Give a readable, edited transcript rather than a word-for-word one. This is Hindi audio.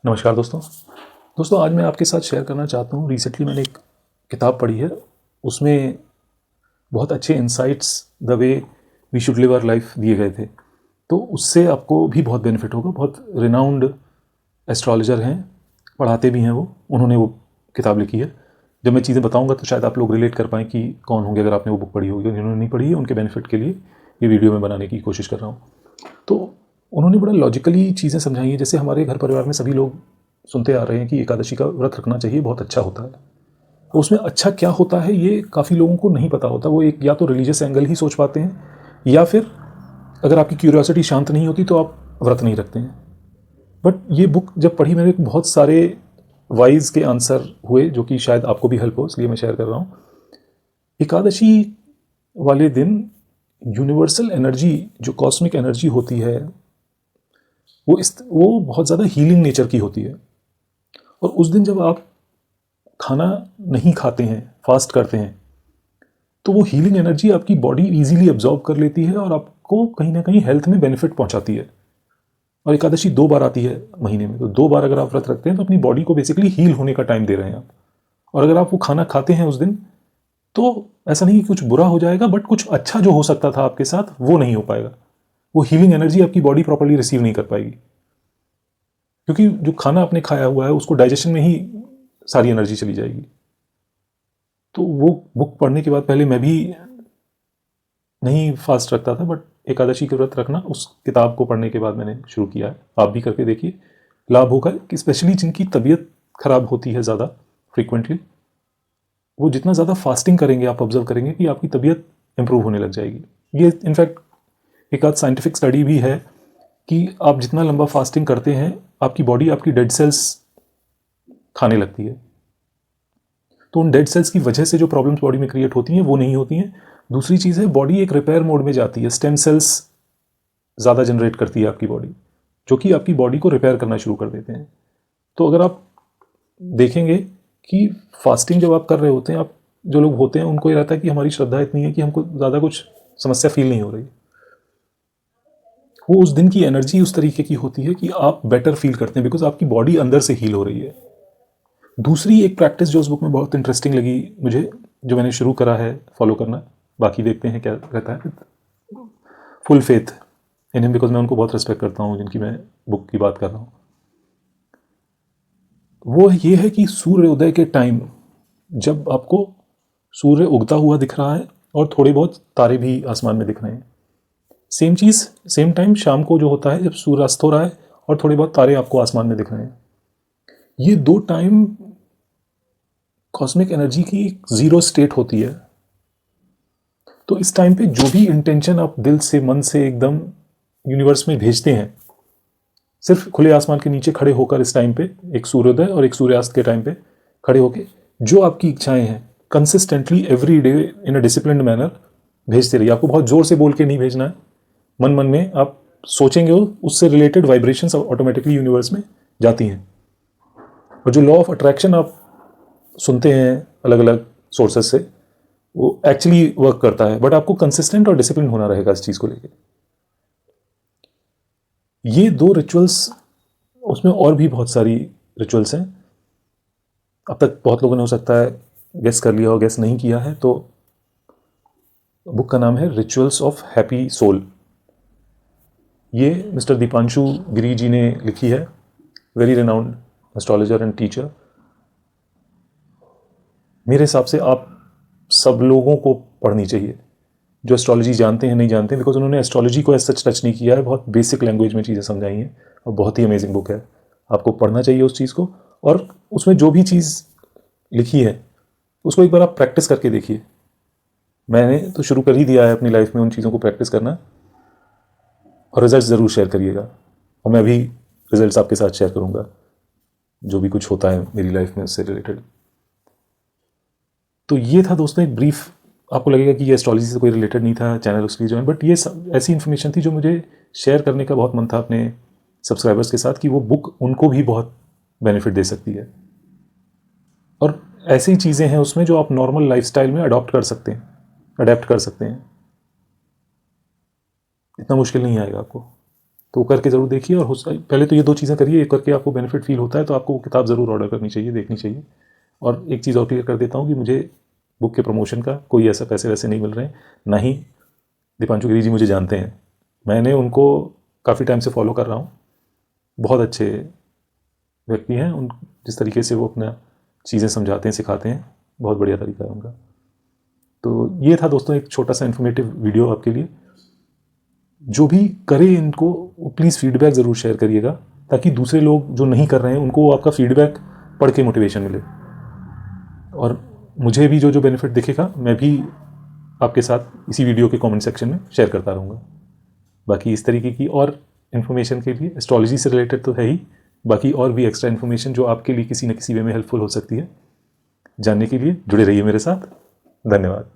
नमस्कार दोस्तों आज मैं आपके साथ शेयर करना चाहता हूँ। रिसेंटली मैंने एक किताब पढ़ी है, उसमें बहुत अच्छे insights the way we should live our life दिए गए थे। तो उससे आपको भी बहुत बेनिफिट होगा। बहुत रिनाउंड एस्ट्रोलॉजर हैं, पढ़ाते भी हैं उन्होंने वो किताब लिखी है। जब मैं चीज़ें बताऊँगा तो शायद आप लोग रिलेट कर पाएँ कि कौन होंगे अगर आपने वो बुक पढ़ी होगी। जिन्होंने नहीं पढ़ी है उनके बेनिफिट के लिए ये वीडियो में बनाने की कोशिश कर रहा हूँ। तो उन्होंने बड़ा लॉजिकली चीज़ें समझाई हैं। जैसे हमारे घर परिवार में सभी लोग सुनते आ रहे हैं कि एकादशी का व्रत रखना चाहिए, बहुत अच्छा होता है। तो उसमें अच्छा क्या होता है ये काफ़ी लोगों को नहीं पता होता। वो एक या तो रिलीजियस एंगल ही सोच पाते हैं, या फिर अगर आपकी क्यूरियोसिटी शांत नहीं होती तो आप व्रत नहीं रखते हैं। बट ये बुक जब पढ़ी मेरे बहुत सारे वाइज के आंसर हुए, जो कि शायद आपको भी हेल्प हो, इसलिए मैं शेयर कर रहा हूँ। एकादशी वाले दिन यूनिवर्सल एनर्जी, जो कॉस्मिक एनर्जी होती है, वो बहुत ज़्यादा हीलिंग नेचर की होती है। और उस दिन जब आप खाना नहीं खाते हैं, फास्ट करते हैं, तो वो हीलिंग एनर्जी आपकी बॉडी इजीली एब्जॉर्ब कर लेती है और आपको कहीं ना कहीं हेल्थ में बेनिफिट पहुंचाती है। और एकादशी 2 बार आती है महीने में, तो 2 बार अगर आप व्रत रखते हैं तो अपनी बॉडी को बेसिकली हील होने का टाइम दे रहे हैं आप। और अगर आप वो खाना खाते हैं उस दिन, तो ऐसा नहीं कि कुछ बुरा हो जाएगा, बट कुछ अच्छा जो हो सकता था आपके साथ वो नहीं हो पाएगा। वो हीलिंग एनर्जी आपकी बॉडी प्रॉपर्ली रिसीव नहीं कर पाएगी, क्योंकि जो खाना आपने खाया हुआ है उसको डाइजेशन में ही सारी एनर्जी चली जाएगी। तो वो बुक पढ़ने के बाद पहले मैं भी नहीं फास्ट रखता था, बट एकादशी के व्रत रखना उस किताब को पढ़ने के बाद मैंने शुरू किया है। आप भी करके देखिए, लाभ होगा। कि स्पेशली जिनकी तबीयत खराब होती है ज़्यादा फ्रीक्वेंटली, वो जितना ज़्यादा फास्टिंग करेंगे, आप ऑब्जर्व करेंगे कि आपकी तबीयत इंप्रूव होने लग जाएगी। ये इनफैक्ट एक आध साइंटिफिक स्टडी भी है कि आप जितना लंबा फास्टिंग करते हैं, आपकी बॉडी आपकी डेड सेल्स खाने लगती है। तो उन डेड सेल्स की वजह से जो प्रॉब्लम्स बॉडी में क्रिएट होती हैं वो नहीं होती हैं। दूसरी चीज़ है, बॉडी एक रिपेयर मोड में जाती है। स्टेम सेल्स ज़्यादा जनरेट करती है आपकी बॉडी, जो कि आपकी बॉडी को रिपेयर करना शुरू कर देते हैं। तो अगर आप देखेंगे कि फास्टिंग जब आप कर रहे होते हैं, आप जो लोग होते हैं उनको ये रहता है कि हमारी श्रद्धा इतनी है कि हमको ज़्यादा कुछ समस्या फील नहीं हो रही। वो उस दिन की एनर्जी उस तरीके की होती है कि आप बेटर फील करते हैं, बिकॉज आपकी बॉडी अंदर से हील हो रही है। दूसरी एक प्रैक्टिस जो उस बुक में बहुत इंटरेस्टिंग लगी मुझे, जो मैंने शुरू करा है फॉलो करना, बाकी देखते हैं क्या रहता है। Full faith in him, because मैं उनको बहुत रिस्पेक्ट करता हूँ जिनकी मैं बुक की बात कर रहा हूँ। वो ये है कि सूर्योदय के टाइम जब आपको सूर्य उगता हुआ दिख रहा है और थोड़े बहुत तारे भी आसमान में दिख रहे हैं, सेम चीज़ सेम टाइम शाम को जो होता है जब सूर्य अस्त हो रहा है और थोड़े बहुत तारे आपको आसमान में दिख रहे हैं, ये दो टाइम कॉस्मिक एनर्जी की एक जीरो स्टेट होती है। तो इस टाइम पे जो भी इंटेंशन आप दिल से, मन से एकदम यूनिवर्स में भेजते हैं, सिर्फ खुले आसमान के नीचे खड़े होकर इस टाइम पे, एक सूर्योदय और एक सूर्यास्त के टाइम पे खड़े होकर जो आपकी इच्छाएं हैं consistently every day in a disciplined manner भेजते रहिए। आपको बहुत जोर से बोल के नहीं भेजना है, मन मन में आप सोचेंगे, उससे रिलेटेड वाइब्रेशंस ऑटोमेटिकली यूनिवर्स में जाती हैं। और जो लॉ ऑफ अट्रैक्शन आप सुनते हैं अलग अलग सोर्सेस से, वो एक्चुअली वर्क करता है, बट आपको कंसिस्टेंट और डिसिप्लिन होना रहेगा इस चीज़ को लेकर। ये 2 रिचुअल्स, उसमें और भी बहुत सारी रिचुअल्स हैं। अब तक बहुत लोगों ने हो सकता है गेस कर लिया हो, गेस नहीं किया है, तो बुक का नाम है रिचुअल्स ऑफ हैप्पी सोल। ये मिस्टर दीपांशु गिरी जी ने लिखी है, very renowned astrologer and teacher. मेरे हिसाब से आप सब लोगों को पढ़नी चाहिए, जो एस्ट्रोलॉजी जानते हैं नहीं जानते, बिकॉज उन्होंने एस्ट्रोलॉजी को ऐसा टच नहीं किया है, बहुत बेसिक लैंग्वेज में चीज़ें समझाई हैं और बहुत ही अमेजिंग बुक है। आपको पढ़ना चाहिए उस चीज़ को, और उसमें जो भी चीज़ लिखी है उसको एक बार आप प्रैक्टिस करके देखिए। मैंने तो शुरू कर ही दिया है अपनी लाइफ में उन चीज़ों को प्रैक्टिस करना, और रिजल्ट ज़रूर शेयर करिएगा। और मैं भी रिजल्ट्स आपके साथ शेयर करूँगा, जो भी कुछ होता है मेरी लाइफ में उससे रिलेटेड। तो ये था दोस्तों एक ब्रीफ। आपको लगेगा कि ये एस्ट्रोलॉजी से कोई रिलेटेड नहीं था, चैनल उसके लिए जो है, बट ये ऐसी इन्फॉर्मेशन थी जो मुझे शेयर करने का बहुत मन था अपने सब्सक्राइबर्स के साथ, कि वो बुक उनको भी बहुत बेनिफिट दे सकती है। और ऐसी चीज़ें हैं उसमें जो आप नॉर्मल लाइफस्टाइल में अडॉप्ट कर सकते हैं, अडेप्ट कर सकते हैं। इतना मुश्किल नहीं आएगा आपको। तो वो करके ज़रूर देखिए। और पहले तो ये 2 चीज़ें करिए, एक करके आपको बेनिफिट फील होता है तो आपको वो किताब ज़रूर ऑर्डर करनी चाहिए, देखनी चाहिए। और एक चीज़ और क्लियर कर देता हूँ कि मुझे बुक के प्रमोशन का कोई ऐसा पैसे वैसे नहीं मिल रहे हैं, ना ही दीपांशु गिरी जी मुझे जानते हैं। मैंने उनको काफ़ी टाइम से फॉलो कर रहा हूँ, बहुत अच्छे व्यक्ति हैं। उन जिस तरीके से वो अपना चीज़ें समझाते हैं, सिखाते हैं, बहुत बढ़िया तरीका है उनका। तो ये था दोस्तों एक छोटा सा इन्फॉर्मेटिव वीडियो आपके लिए। जो भी करे इनको प्लीज़ फीडबैक ज़रूर शेयर करिएगा, ताकि दूसरे लोग जो नहीं कर रहे हैं उनको आपका फीडबैक पढ़ के मोटिवेशन मिले। और मुझे भी जो जो बेनिफिट दिखेगा मैं भी आपके साथ इसी वीडियो के कमेंट सेक्शन में शेयर करता रहूँगा। बाकी इस तरीके की और इन्फॉर्मेशन के लिए, एस्ट्रोलॉजी से रिलेटेड तो है ही, बाकी और भी एक्स्ट्रा इन्फॉर्मेशन जो आपके लिए किसी न किसी वे में हेल्पफुल हो सकती है, जानने के लिए जुड़े रहिए मेरे साथ। धन्यवाद।